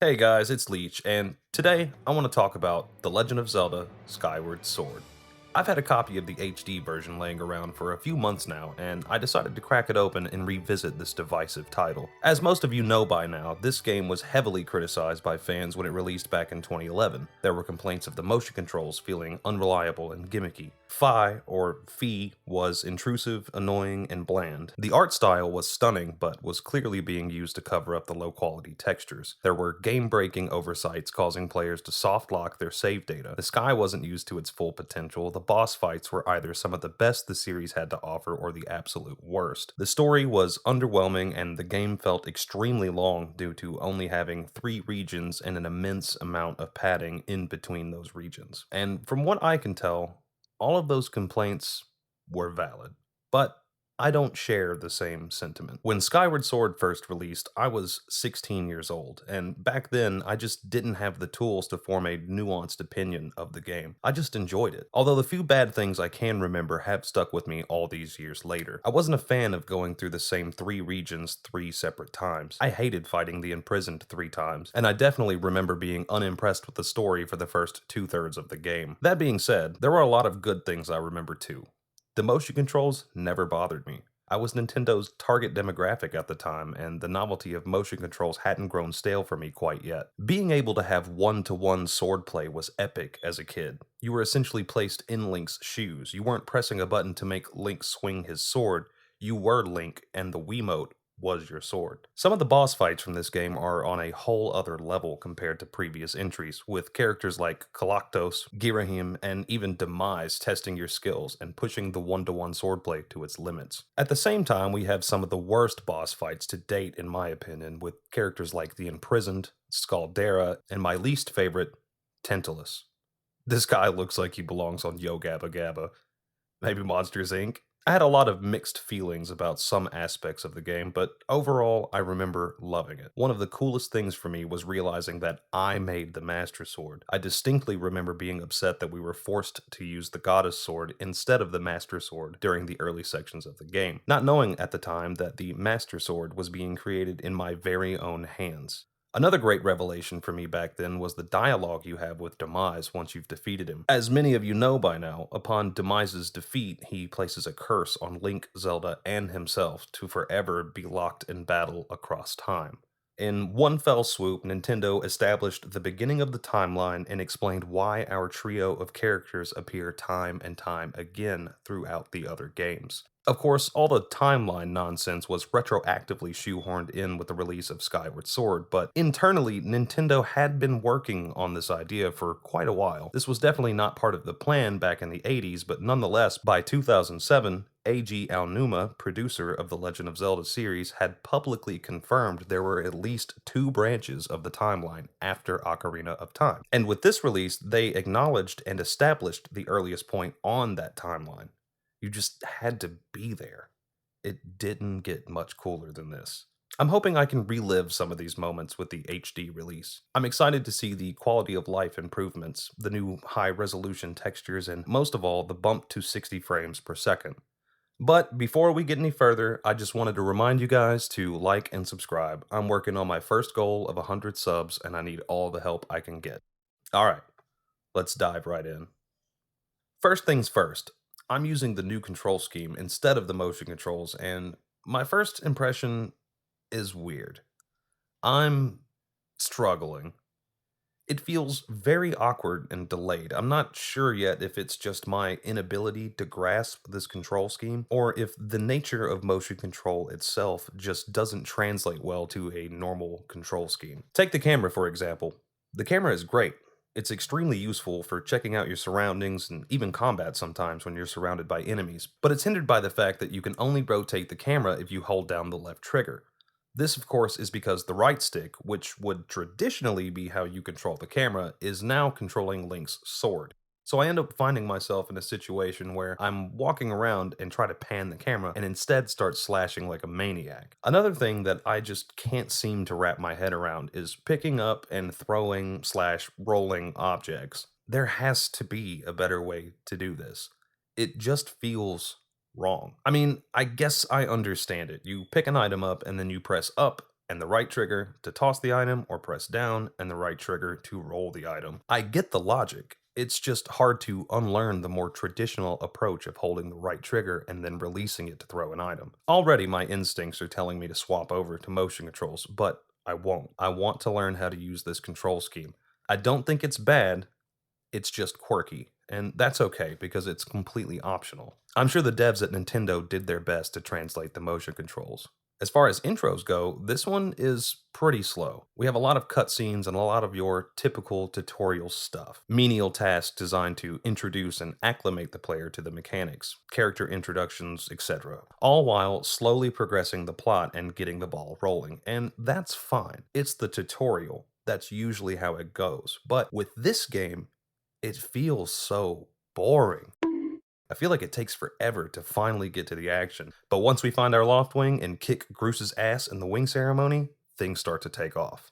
Hey guys, it's Leech, and today I want to talk about The Legend of Zelda Skyward Sword. I've had a copy of the HD version laying around for a few months now, and I decided to crack it open and revisit this divisive title. As most of you know by now, this game was heavily criticized by fans when it released back in 2011. There were complaints of the motion controls feeling unreliable and gimmicky. Fi was intrusive, annoying, and bland. The art style was stunning, but was clearly being used to cover up the low quality textures. There were game breaking oversights causing players to soft lock their save data. The sky wasn't used to its full potential. The boss fights were either some of the best the series had to offer or the absolute worst. The story was underwhelming, and the game felt extremely long due to only having 3 regions and an immense amount of padding in between those regions. And from what I can tell, all of those complaints were valid, but I don't share the same sentiment. When Skyward Sword first released, I was 16 years old, and back then I just didn't have the tools to form a nuanced opinion of the game. I just enjoyed it. Although the few bad things I can remember have stuck with me all these years later. I wasn't a fan of going through the same 3 regions 3 separate times. I hated fighting the imprisoned 3 times, and I definitely remember being unimpressed with the story for the first 2/3 of the game. That being said, there were a lot of good things I remember too. The motion controls never bothered me. I was Nintendo's target demographic at the time, and the novelty of motion controls hadn't grown stale for me quite yet. Being able to have one-to-one swordplay was epic as a kid. You were essentially placed in Link's shoes. You weren't pressing a button to make Link swing his sword. You were Link, and the Wiimote was your sword. Some of the boss fights from this game are on a whole other level compared to previous entries, with characters like Galactos, Girahim, and even Demise testing your skills and pushing the one-to-one swordplay to its limits. At the same time, we have some of the worst boss fights to date, in my opinion, with characters like the Imprisoned, Scaldera, and my least favorite, Tantalus. This guy looks like he belongs on Yo Gabba Gabba. Maybe Monsters Inc. I had a lot of mixed feelings about some aspects of the game, but overall, I remember loving it. One of the coolest things for me was realizing that I made the Master Sword. I distinctly remember being upset that we were forced to use the Goddess Sword instead of the Master Sword during the early sections of the game, not knowing at the time that the Master Sword was being created in my very own hands. Another great revelation for me back then was the dialogue you have with Demise once you've defeated him. As many of you know by now, upon Demise's defeat, he places a curse on Link, Zelda, and himself to forever be locked in battle across time. In one fell swoop, Nintendo established the beginning of the timeline and explained why our trio of characters appear time and time again throughout the other games. Of course, all the timeline nonsense was retroactively shoehorned in with the release of Skyward Sword, but internally, Nintendo had been working on this idea for quite a while. This was definitely not part of the plan back in the 80s, but nonetheless, by 2007, A.G. Aonuma, producer of the Legend of Zelda series, had publicly confirmed there were at least 2 branches of the timeline after Ocarina of Time. And with this release, they acknowledged and established the earliest point on that timeline. You just had to be there. It didn't get much cooler than this. I'm hoping I can relive some of these moments with the HD release. I'm excited to see the quality of life improvements, the new high resolution textures, and most of all, the bump to 60 frames per second. But before we get any further, I just wanted to remind you guys to like and subscribe. I'm working on my first goal of 100 subs, and I need all the help I can get. Alright, let's dive right in. First things first, I'm using the new control scheme instead of the motion controls, and my first impression is weird. I'm struggling. It feels very awkward and delayed. I'm not sure yet if it's just my inability to grasp this control scheme, or if the nature of motion control itself just doesn't translate well to a normal control scheme. Take the camera, for example. The camera is great. It's extremely useful for checking out your surroundings and even combat sometimes when you're surrounded by enemies, but it's hindered by the fact that you can only rotate the camera if you hold down the left trigger. This, of course, is because the right stick, which would traditionally be how you control the camera, is now controlling Link's sword. So I end up finding myself in a situation where I'm walking around and try to pan the camera and instead start slashing like a maniac. Another thing that I just can't seem to wrap my head around is picking up and throwing slash rolling objects. There has to be a better way to do this. It just feels wrong. I mean, I guess I understand it. You pick an item up and then you press up and the right trigger to toss the item, or press down and the right trigger to roll the item. I get the logic. It's just hard to unlearn the more traditional approach of holding the right trigger and then releasing it to throw an item. Already my instincts are telling me to swap over to motion controls, but I won't. I want to learn how to use this control scheme. I don't think it's bad, it's just quirky, and that's okay because it's completely optional. I'm sure the devs at Nintendo did their best to translate the motion controls. As far as intros go, this one is pretty slow. We have a lot of cutscenes and a lot of your typical tutorial stuff. Menial tasks designed to introduce and acclimate the player to the mechanics, character introductions, etc. All while slowly progressing the plot and getting the ball rolling. And that's fine. It's the tutorial. That's usually how it goes. But with this game, it feels so boring. I feel like it takes forever to finally get to the action, but once we find our Loft Wing and kick Groos's ass in the wing ceremony, things start to take off.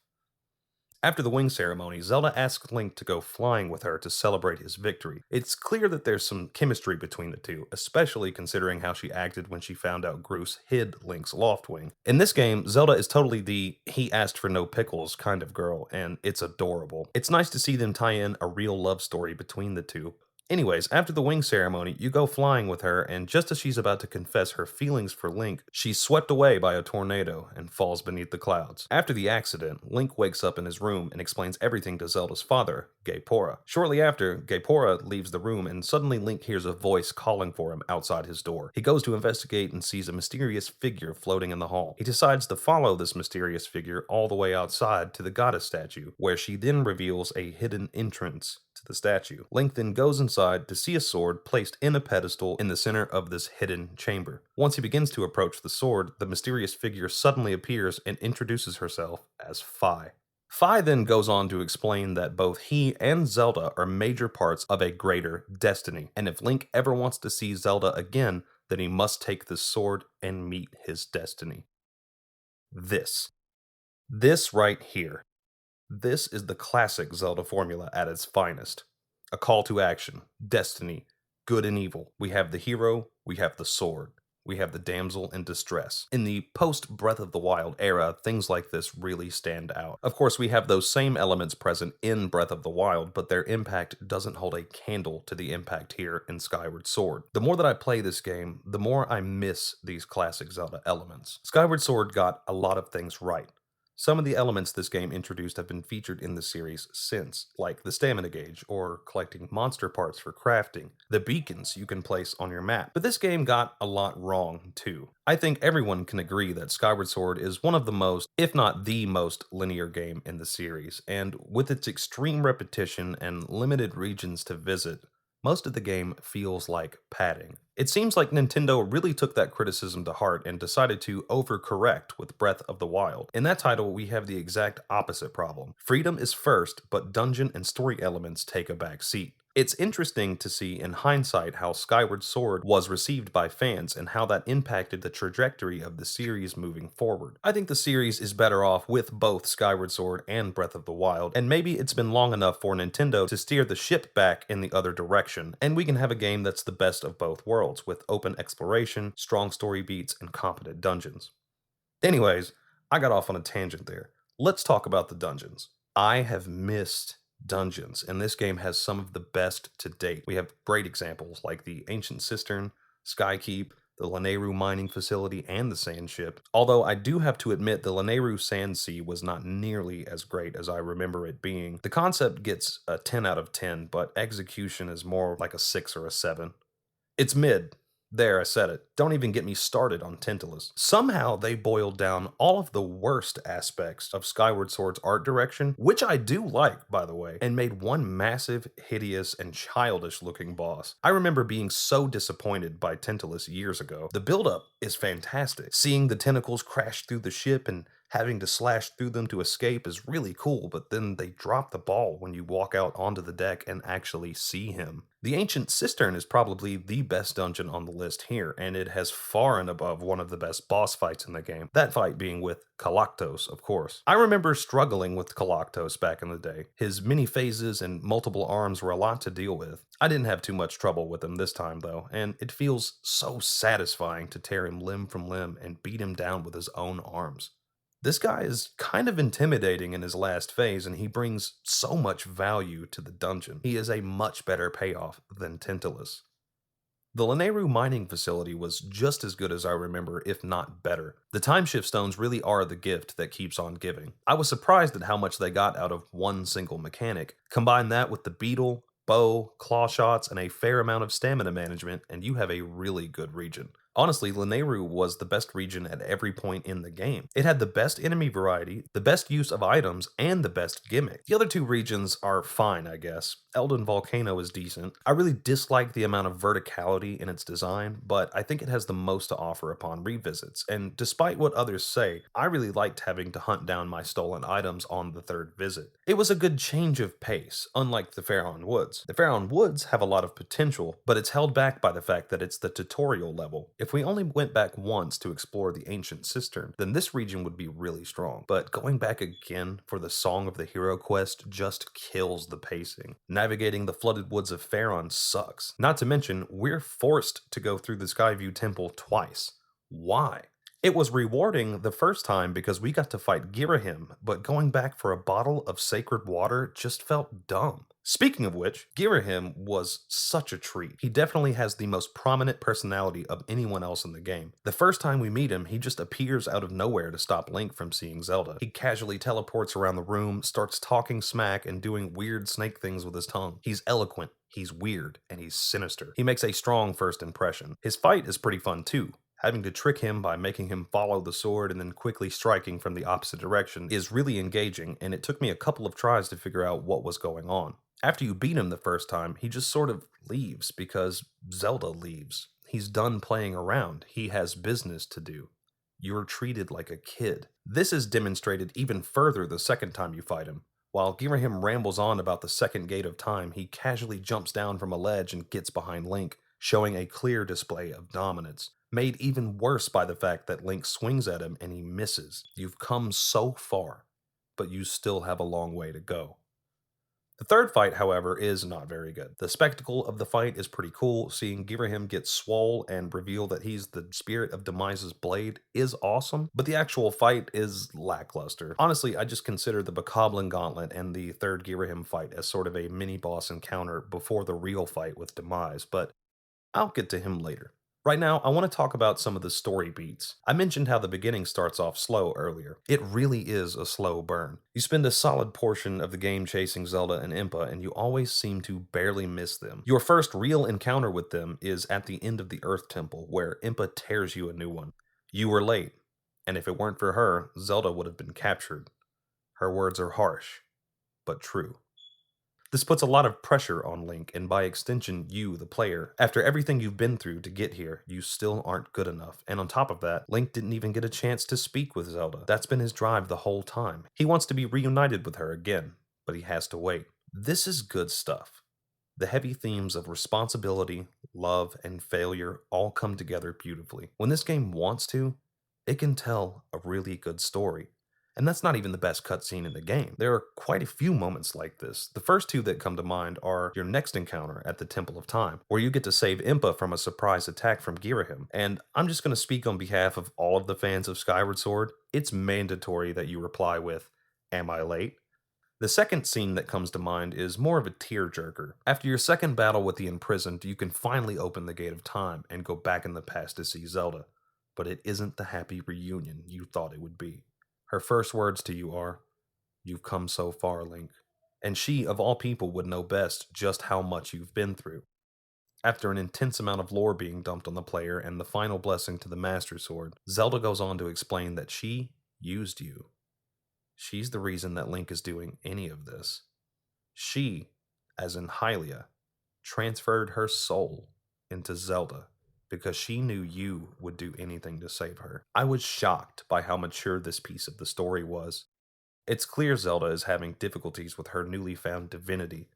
After the wing ceremony, Zelda asks Link to go flying with her to celebrate his victory. It's clear that there's some chemistry between the two, especially considering how she acted when she found out Groose hid Link's Loft Wing. In this game, Zelda is totally the he asked for no pickles kind of girl, and it's adorable. It's nice to see them tie in a real love story between the two. Anyways, after the wing ceremony, you go flying with her, and just as she's about to confess her feelings for Link, she's swept away by a tornado and falls beneath the clouds. After the accident, Link wakes up in his room and explains everything to Zelda's father, Gaepora. Shortly after, Gaepora leaves the room, and suddenly Link hears a voice calling for him outside his door. He goes to investigate and sees a mysterious figure floating in the hall. He decides to follow this mysterious figure all the way outside to the goddess statue, where she then reveals a hidden entrance to the statue. Link then goes inside to see a sword placed in a pedestal in the center of this hidden chamber. Once he begins to approach the sword, the mysterious figure suddenly appears and introduces herself as Fi. Fi then goes on to explain that both he and Zelda are major parts of a greater destiny, and if Link ever wants to see Zelda again, then he must take this sword and meet his destiny. This. This right here. This is the classic Zelda formula at its finest. A call to action, destiny, good and evil. We have the hero, we have the sword, we have the damsel in distress. In the post-Breath of the Wild era, things like this really stand out. Of course, we have those same elements present in Breath of the Wild, but their impact doesn't hold a candle to the impact here in Skyward Sword. The more that I play this game, the more I miss these classic Zelda elements. Skyward Sword got a lot of things right. Some of the elements this game introduced have been featured in the series since, like the stamina gauge, or collecting monster parts for crafting, the beacons you can place on your map. But this game got a lot wrong, too. I think everyone can agree that Skyward Sword is one of the most, if not the most, linear game in the series, and with its extreme repetition and limited regions to visit, most of the game feels like padding. It seems like Nintendo really took that criticism to heart and decided to overcorrect with Breath of the Wild. In that title, we have the exact opposite problem. Freedom is first, but dungeon and story elements take a back seat. It's interesting to see in hindsight how Skyward Sword was received by fans and how that impacted the trajectory of the series moving forward. I think the series is better off with both Skyward Sword and Breath of the Wild, and maybe it's been long enough for Nintendo to steer the ship back in the other direction, and we can have a game that's the best of both worlds, with open exploration, strong story beats, and competent dungeons. Anyways, I got off on a tangent there. Let's talk about the dungeons. I have missed dungeons, and this game has some of the best to date. We have great examples like the Ancient Cistern, Skykeep, the Lanayru mining facility, and the Sand Ship. Although I do have to admit the Lanayru Sand Sea was not nearly as great as I remember it being. The concept gets a 10 out of 10, but execution is more like a 6 or a 7. It's mid. There, I said it. Don't even get me started on Tantalus. Somehow they boiled down all of the worst aspects of Skyward Sword's art direction, which I do like, by the way, and made one massive, hideous, and childish looking boss. I remember being so disappointed by Tantalus years ago. The buildup is fantastic. Seeing the tentacles crash through the ship and having to slash through them to escape is really cool, but then they drop the ball when you walk out onto the deck and actually see him. The Ancient Cistern is probably the best dungeon on the list here, and it has far and above one of the best boss fights in the game. That fight being with Kalactos, of course. I remember struggling with Kalactos back in the day. His many phases and multiple arms were a lot to deal with. I didn't have too much trouble with him this time though, and it feels so satisfying to tear him limb from limb and beat him down with his own arms. This guy is kind of intimidating in his last phase, and he brings so much value to the dungeon. He is a much better payoff than Tantalus. The Lanayru mining facility was just as good as I remember, if not better. The time shift stones really are the gift that keeps on giving. I was surprised at how much they got out of one single mechanic. Combine that with the beetle, bow, claw shots, and a fair amount of stamina management, and you have a really good region. Honestly, Lanayru was the best region at every point in the game. It had the best enemy variety, the best use of items, and the best gimmick. The other two regions are fine, I guess. Elden Volcano is decent. I really dislike the amount of verticality in its design, but I think it has the most to offer upon revisits, and despite what others say, I really liked having to hunt down my stolen items on the third visit. It was a good change of pace, unlike the Pharaon Woods. The Pharaon Woods have a lot of potential, but it's held back by the fact that it's the tutorial level. If we only went back once to explore the ancient cistern, then this region would be really strong. But going back again for the Song of the Hero quest just kills the pacing. Navigating the flooded woods of Pharaon sucks. Not to mention, we're forced to go through the Skyview Temple twice. Why? It was rewarding the first time because we got to fight Girahim, but going back for a bottle of sacred water just felt dumb. Speaking of which, Girahim was such a treat. He definitely has the most prominent personality of anyone else in the game. The first time we meet him, he just appears out of nowhere to stop Link from seeing Zelda. He casually teleports around the room, starts talking smack, and doing weird snake things with his tongue. He's eloquent, he's weird, and he's sinister. He makes a strong first impression. His fight is pretty fun too. Having to trick him by making him follow the sword and then quickly striking from the opposite direction is really engaging, and it took me a couple of tries to figure out what was going on. After you beat him the first time, he just sort of leaves because Zelda leaves. He's done playing around. He has business to do. You're treated like a kid. This is demonstrated even further the second time you fight him. While Girahim rambles on about the second gate of time, he casually jumps down from a ledge and gets behind Link, showing a clear display of dominance, made even worse by the fact that Link swings at him and he misses. You've come so far, but you still have a long way to go. The third fight, however, is not very good. The spectacle of the fight is pretty cool. Seeing Girahim get swole and reveal that he's the spirit of Demise's blade is awesome, but the actual fight is lackluster. Honestly, I just consider the Bokoblin Gauntlet and the third Girahim fight as sort of a mini-boss encounter before the real fight with Demise, but I'll get to him later. Right now, I want to talk about some of the story beats. I mentioned how the beginning starts off slow earlier. It really is a slow burn. You spend a solid portion of the game chasing Zelda and Impa, and you always seem to barely miss them. Your first real encounter with them is at the end of the Earth Temple, where Impa tears you a new one. You were late, and if it weren't for her, Zelda would have been captured. Her words are harsh, but true. This puts a lot of pressure on Link, and by extension, you, the player. After everything you've been through to get here, you still aren't good enough. And on top of that, Link didn't even get a chance to speak with Zelda. That's been his drive the whole time. He wants to be reunited with her again, but he has to wait. This is good stuff. The heavy themes of responsibility, love, and failure all come together beautifully. When this game wants to, it can tell a really good story. And that's not even the best cutscene in the game. There are quite a few moments like this. The first two that come to mind are your next encounter at the Temple of Time, where you get to save Impa from a surprise attack from Girahim. And I'm just going to speak on behalf of all of the fans of Skyward Sword. It's mandatory that you reply with, "Am I late?" The second scene that comes to mind is more of a tearjerker. After your second battle with the imprisoned, you can finally open the Gate of Time and go back in the past to see Zelda. But it isn't the happy reunion you thought it would be. Her first words to you are, "You've come so far, Link." And she, of all people, would know best just how much you've been through. After an intense amount of lore being dumped on the player and the final blessing to the Master Sword, Zelda goes on to explain that she used you. She's the reason that Link is doing any of this. She, as in Hylia, transferred her soul into Zelda because she knew you would do anything to save her. I was shocked by how mature this piece of the story was. It's clear Zelda is having difficulties with her newly found divinity.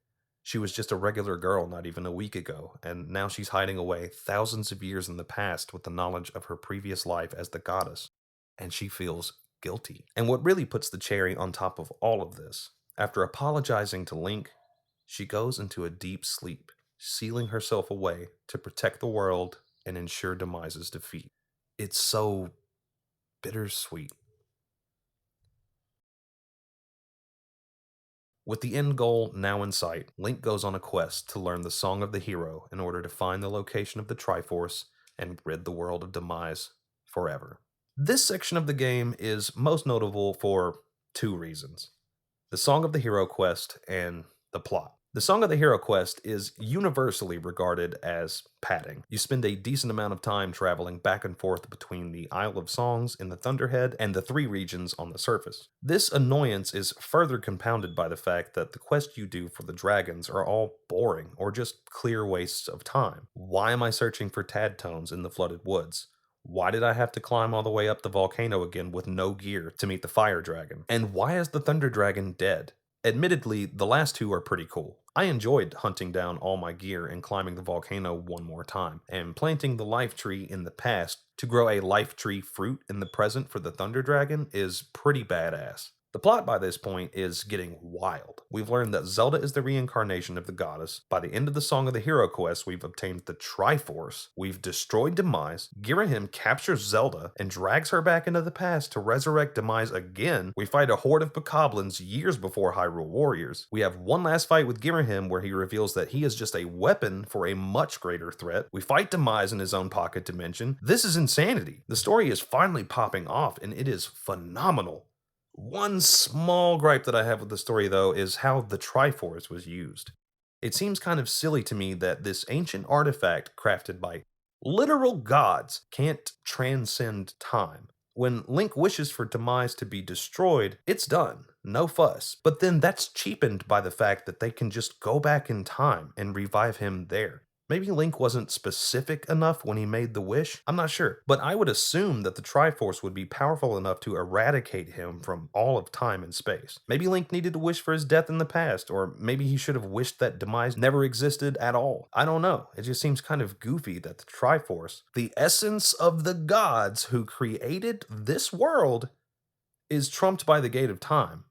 She was just a regular girl not even a week ago, and now she's hiding away thousands of years in the past with the knowledge of her previous life as the goddess, and she feels guilty. And what really puts the cherry on top of all of this, after apologizing to Link, she goes into a deep sleep, sealing herself away to protect the world and ensure Demise's defeat. It's so bittersweet. With the end goal now in sight, Link goes on a quest to learn the Song of the Hero in order to find the location of the Triforce and rid the world of Demise forever. This section of the game is most notable for two reasons: the Song of the Hero quest and the plot. The Song of the Hero quest is universally regarded as padding. You spend a decent amount of time traveling back and forth between the Isle of Songs in the Thunderhead and the three regions on the surface. This annoyance is further compounded by the fact that the quests you do for the dragons are all boring or just clear wastes of time. Why am I searching for tad tones in the flooded woods? Why did I have to climb all the way up the volcano again with no gear to meet the fire dragon? And why is the thunder dragon dead? Admittedly, the last two are pretty cool. I enjoyed hunting down all my gear and climbing the volcano one more time, and planting the life tree in the past to grow a life tree fruit in the present for the thunder dragon is pretty badass. The plot by this point is getting wild. We've learned that Zelda is the reincarnation of the goddess. By the end of the Song of the Hero quest, we've obtained the Triforce. We've destroyed Demise. Girahim captures Zelda and drags her back into the past to resurrect Demise again. We fight a horde of bokoblins years before Hyrule Warriors. We have one last fight with Girahim where he reveals that he is just a weapon for a much greater threat. We fight Demise in his own pocket dimension. This is insanity. The story is finally popping off, and it is phenomenal. One small gripe that I have with the story, though, is how the Triforce was used. It seems kind of silly to me that this ancient artifact crafted by literal gods can't transcend time. When Link wishes for Demise to be destroyed, it's done. No fuss. But then that's cheapened by the fact that they can just go back in time and revive him there. Maybe Link wasn't specific enough when he made the wish? I'm not sure. But I would assume that the Triforce would be powerful enough to eradicate him from all of time and space. Maybe Link needed to wish for his death in the past, or maybe he should have wished that Demise never existed at all. I don't know. It just seems kind of goofy that the Triforce, the essence of the gods who created this world, is trumped by the Gate of Time.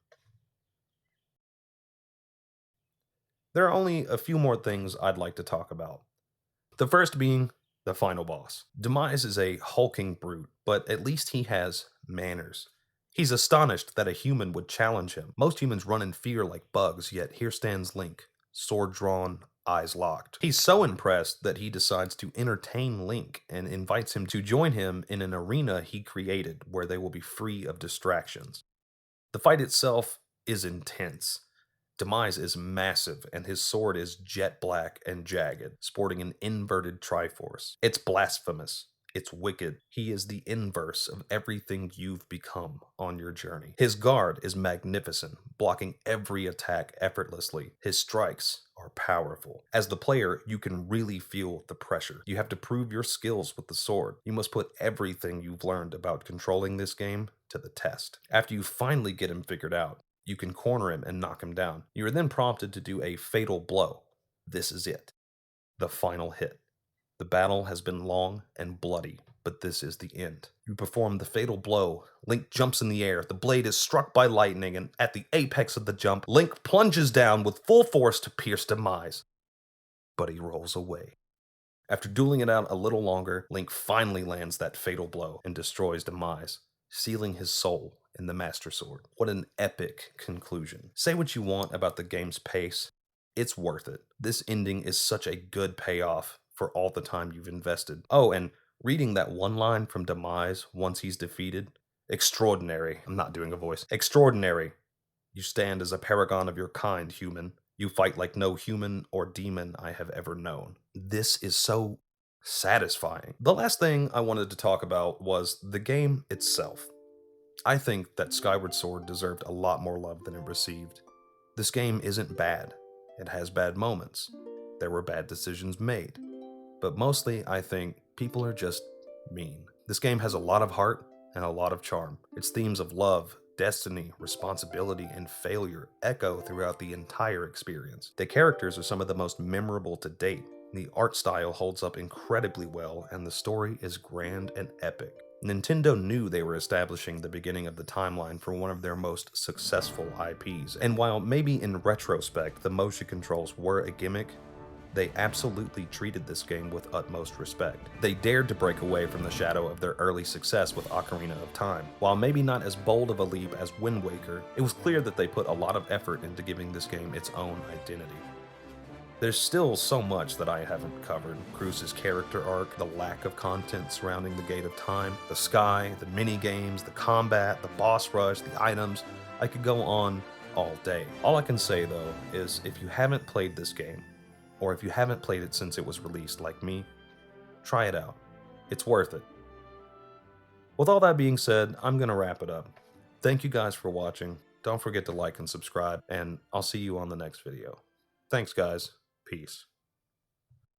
There are only a few more things I'd like to talk about. The first being the final boss. Demise is a hulking brute, but at least he has manners. He's astonished that a human would challenge him. Most humans run in fear like bugs, yet here stands Link, sword drawn, eyes locked. He's so impressed that he decides to entertain Link and invites him to join him in an arena he created where they will be free of distractions. The fight itself is intense. Demise is massive, and his sword is jet black and jagged, sporting an inverted Triforce. It's blasphemous. It's wicked. He is the inverse of everything you've become on your journey. His guard is magnificent, blocking every attack effortlessly. His strikes are powerful. As the player, you can really feel the pressure. You have to prove your skills with the sword. You must put everything you've learned about controlling this game to the test. After you finally get him figured out, you can corner him and knock him down. You are then prompted to do a fatal blow. This is it. The final hit. The battle has been long and bloody, but this is the end. You perform the fatal blow. Link jumps in the air. The blade is struck by lightning, and at the apex of the jump, Link plunges down with full force to pierce Demise. But he rolls away. After dueling it out a little longer, Link finally lands that fatal blow and destroys Demise, sealing his soul in the Master Sword. What an epic conclusion. Say what you want about the game's pace, it's worth it. This ending is such a good payoff for all the time you've invested. Oh, and reading that one line from Demise once he's defeated, extraordinary. I'm not doing a voice. Extraordinary. You stand as a paragon of your kind, human. You fight like no human or demon I have ever known. This is so satisfying. The last thing I wanted to talk about was the game itself. I think that Skyward Sword deserved a lot more love than it received. This game isn't bad. It has bad moments. There were bad decisions made. But mostly, I think people are just mean. This game has a lot of heart and a lot of charm. Its themes of love, destiny, responsibility, and failure echo throughout the entire experience. The characters are some of the most memorable to date. The art style holds up incredibly well, and the story is grand and epic. Nintendo knew they were establishing the beginning of the timeline for one of their most successful IPs, and while maybe in retrospect the motion controls were a gimmick, They absolutely treated this game with utmost respect. They dared to break away from the shadow of their early success with Ocarina of Time. While maybe not as bold of a leap as Wind Waker, it was clear that they put a lot of effort into giving this game its own identity. There's still so much that I haven't covered. Cruz's character arc, the lack of content surrounding the Gate of Time, the sky, the mini-games, the combat, the boss rush, the items. I could go on all day. All I can say though is if you haven't played this game, or if you haven't played it since it was released like me, try it out. It's worth it. With all that being said, I'm gonna wrap it up. Thank you guys for watching. Don't forget to like and subscribe, and I'll see you on the next video. Thanks guys. Peace.